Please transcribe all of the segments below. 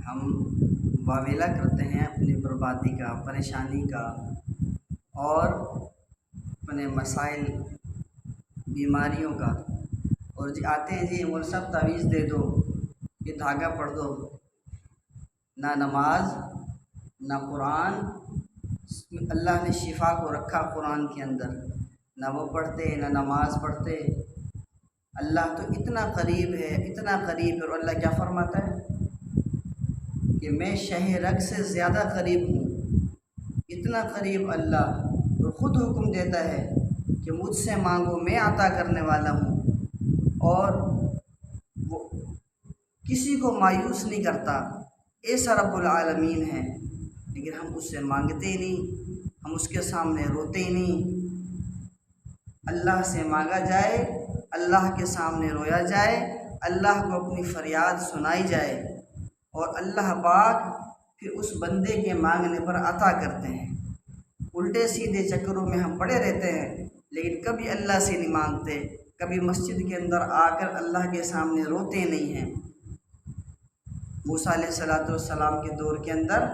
ہم واویلا کرتے ہیں اپنی بربادی کا، پریشانی کا، اور اپنے مسائل بیماریوں کا، اور آتے ہیں جی وہ سب تعویذ دے دو، یہ دھاگا پڑھ دو، نہ نماز نہ قرآن، اللہ نے شفا کو رکھا قرآن کے اندر، نہ وہ پڑھتے نہ نماز پڑھتے۔ اللہ تو اتنا قریب ہے، اتنا قریب ہے، اور اللہ کیا فرماتا ہے کہ میں شہ رگ سے زیادہ قریب ہوں، اتنا قریب اللہ، اور خود حکم دیتا ہے کہ مجھ سے مانگو میں عطا کرنے والا ہوں، اور وہ کسی کو مایوس نہیں کرتا، ایسا رب العالمین ہے، لیکن ہم اس سے مانگتے ہی نہیں، ہم اس کے سامنے روتے ہی نہیں۔ اللہ سے مانگا جائے، اللہ کے سامنے رویا جائے، اللہ کو اپنی فریاد سنائی جائے، اور اللہ پاک پھر اس بندے کے مانگنے پر عطا کرتے ہیں۔ الٹے سیدھے چکروں میں ہم پڑے رہتے ہیں، لیکن کبھی اللہ سے نہیں مانگتے، کبھی مسجد کے اندر آ کر اللہ کے سامنے روتے نہیں ہیں۔ موسیٰ علیہ السلام کے دور کے اندر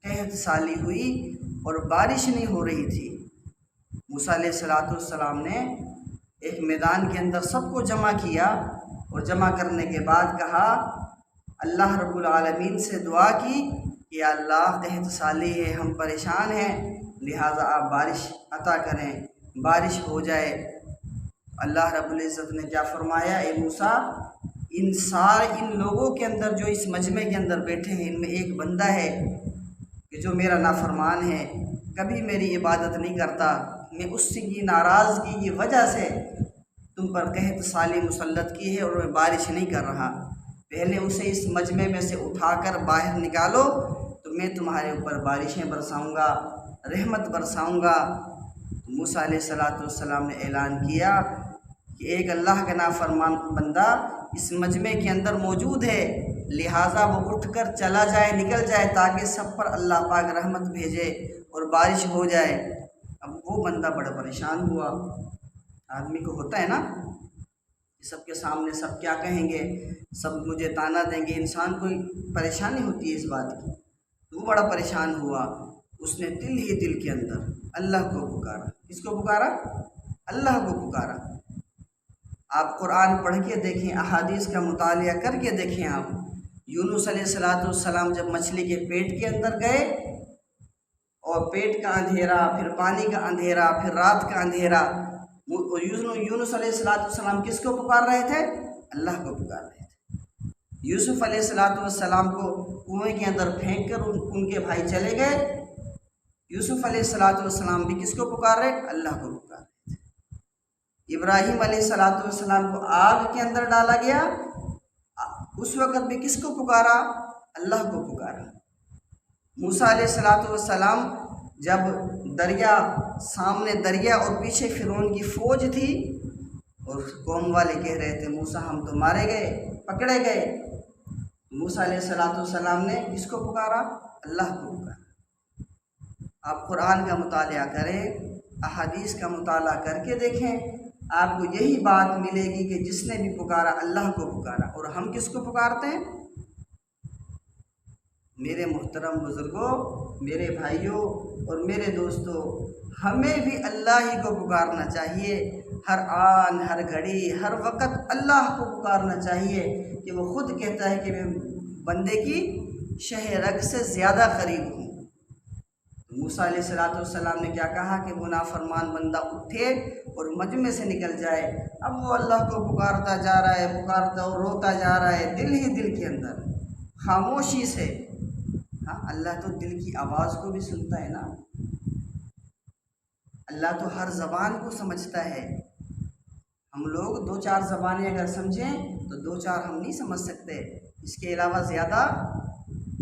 قحط سالی ہوئی اور بارش نہیں ہو رہی تھی۔ موسیٰ علیہ السلام نے ایک میدان کے اندر سب کو جمع کیا، اور جمع کرنے کے بعد کہا، اللہ رب العالمین سے دعا کی کہ یا اللہ قحط سالی ہے، ہم پریشان ہیں، لہٰذا آپ بارش عطا کریں، بارش ہو جائے۔ اللہ رب العزت نے کیا فرمایا، اے موسیٰ، ان لوگوں کے اندر جو اس مجمع کے اندر بیٹھے ہیں، ان میں ایک بندہ ہے کہ جو میرا نافرمان ہے، کبھی میری عبادت نہیں کرتا، میں اس کی ناراضگی کی وجہ سے تم پر قحط سالی مسلط کی ہے اور میں بارش نہیں کر رہا، پہلے اسے اس مجمع میں سے اٹھا کر باہر نکالو تو میں تمہارے اوپر بارشیں برساؤں گا، رحمت برساؤں گا۔ موسیٰ علیہ السلام نے اعلان کیا کہ ایک اللہ کا نافرمان بندہ اس مجمع کے اندر موجود ہے، لہٰذا وہ اٹھ کر چلا جائے، نکل جائے، تاکہ سب پر اللہ پاک رحمت بھیجے اور بارش ہو جائے۔ اب وہ بندہ بڑا پریشان ہوا، آدمی کو ہوتا ہے نا، سب کے سامنے سب کیا کہیں گے، سب مجھے طعنہ دیں گے، انسان کو پریشانی ہوتی ہے اس بات کی۔ وہ بڑا پریشان ہوا، اس نے دل ہی دل کے اندر اللہ کو پکارا۔ کس کو پکارا؟ اللہ کو پکارا۔ آپ قرآن پڑھ کے دیکھیں، احادیث کا مطالعہ کر کے دیکھیں۔ آپ یونس علیہ السلام جب مچھلی کے پیٹ کے اندر گئے، اور پیٹ کا اندھیرا، پھر پانی کا اندھیرا، پھر رات کا اندھیرا، یونس علیہ السلام کس کو پکار رہے تھے؟ اللہ کو پکار رہے تھے۔ یوسف علیہ السلام کو کنویں کے اندر پھینک کر ان کے بھائی چلے گئے، یوسف علیہ السلام بھی کس کو پکار رہے؟ اللہ کو پکار رہے تھے۔ ابراہیم علیہ السلام کو آگ کے اندر ڈالا گیا، اس وقت بھی کس کو پکارا؟ اللہ کو پکارا۔ موسیٰ علیہ السلام جب سامنے دریا اور پیچھے فرعون کی فوج تھی، اور قوم والے کہہ رہے تھے موسیٰ ہم تو مارے گئے، پکڑے گئے، موسیٰ علیہ السلام نے کس کو پکارا؟ اللہ کو پکارا۔ آپ قرآن کا مطالعہ کریں، احادیث کا مطالعہ کر کے دیکھیں، آپ کو یہی بات ملے گی کہ جس نے بھی پکارا اللہ کو پکارا۔ اور ہم کس کو پکارتے ہیں؟ میرے محترم بزرگوں، میرے بھائیوں اور میرے دوستوں، ہمیں بھی اللہ ہی کو پکارنا چاہیے، ہر آن، ہر گھڑی، ہر وقت اللہ کو پکارنا چاہیے، کہ وہ خود کہتا ہے کہ میں بندے کی شہ رگ سے زیادہ قریب ہوں۔ موسیٰ علیہ السلام نے کیا کہا کہ وہ نافرمان بندہ اٹھے اور مجمع سے نکل جائے۔ اب وہ اللہ کو پکارتا جا رہا ہے، پکارتا اور روتا جا رہا ہے، دل ہی دل کے اندر خاموشی سے۔ ہاں، اللہ تو دل کی آواز کو بھی سنتا ہے نا، اللہ تو ہر زبان کو سمجھتا ہے۔ ہم لوگ دو چار زبانیں اگر سمجھیں تو دو چار ہم نہیں سمجھ سکتے، اس کے علاوہ زیادہ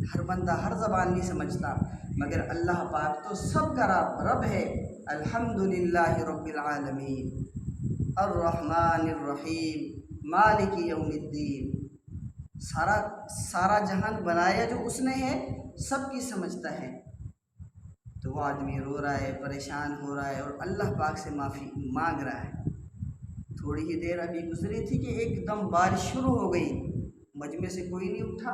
ہر بندہ ہر زبان نہیں سمجھتا، مگر اللہ پاک تو سب کا رب ہے۔ الحمدللہ رب العالمین الرحمن الرحیم مالک یوم الدین۔ سارا جہان بنایا جو اس نے ہے، سب کی سمجھتا ہے۔ تو وہ آدمی رو رہا ہے، پریشان ہو رہا ہے، اور اللہ پاک سے معافی مانگ رہا ہے۔ تھوڑی ہی دیر ابھی گزری تھی کہ ایک دم بارش شروع ہو گئی، مجمع سے کوئی نہیں اٹھا،